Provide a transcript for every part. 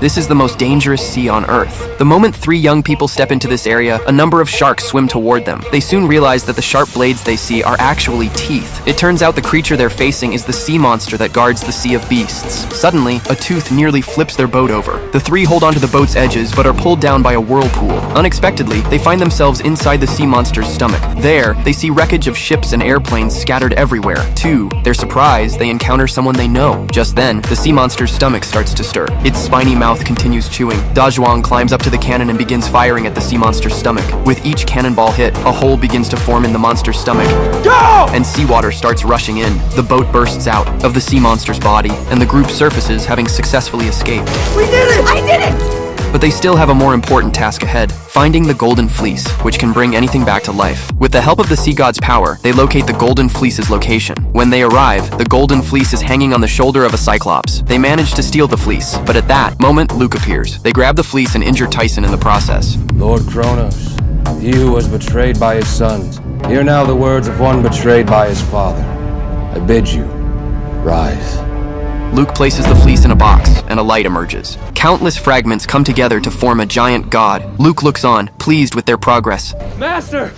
This is the most dangerous sea on Earth. The moment three young people step into this area, a number of sharks swim toward them. They soon realize that the sharp blades they see are actually teeth. It turns out the creature they're facing is the sea monster that guards the Sea of Beasts. Suddenly, a tooth nearly flips their boat over. The three hold onto the boat's edges, but are pulled down by a whirlpool. Unexpectedly, they find themselves inside the sea monster's stomach. There, they see wreckage of ships and airplanes scattered everywhere. To their surprise, they encounter someone they know. Just then, the sea monster's stomach starts to stir. Its spiny mouth continues chewing. Dazhuang climbs up to the cannon and begins firing at the sea monster's stomach. With each cannonball hit, a hole begins to form in the monster's stomach. Go! And seawater starts rushing in. The boat bursts out of the sea monster's body, and the group surfaces, having successfully escaped. We did it! I did it! But they still have a more important task ahead, finding the Golden Fleece, which can bring anything back to life. With the help of the sea god's power, they locate the Golden Fleece's location. When they arrive, the Golden Fleece is hanging on the shoulder of a Cyclops. They manage to steal the fleece, but at that moment, Luke appears. They grab the fleece and injure Tyson in the process. Lord Kronos, he who was betrayed by his sons, hear now the words of one betrayed by his father. I bid you, rise. Luke places the fleece in a box, and a light emerges. Countless fragments come together to form a giant god. Luke looks on, pleased with their progress. Master,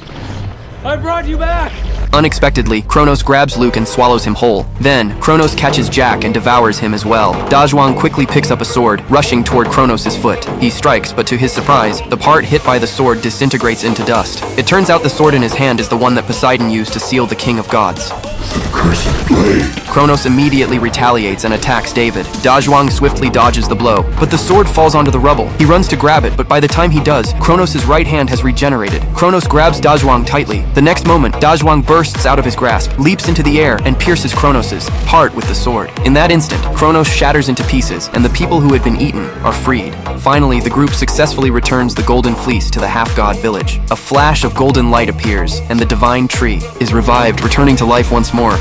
I brought you back! Unexpectedly, Kronos grabs Luke and swallows him whole. Then, Kronos catches Jack and devours him as well. Dazhuang quickly picks up a sword, rushing toward Kronos' foot. He strikes, but to his surprise, the part hit by the sword disintegrates into dust. It turns out the sword in his hand is the one that Poseidon used to seal the King of Gods. The cursed blade. Kronos immediately retaliates and attacks David. Dazhuang swiftly dodges the blow, but the sword falls onto the rubble. He runs to grab it, but by the time he does, Kronos' right hand has regenerated. Kronos grabs Dazhuang tightly. The next moment, Dazhuang bursts out of his grasp, leaps into the air, and pierces Kronos' part with the sword. In that instant, Kronos shatters into pieces, and the people who had been eaten are freed. Finally, the group successfully returns the Golden Fleece to the half-god village. A flash of golden light appears, and the divine tree is revived, returning to life once more.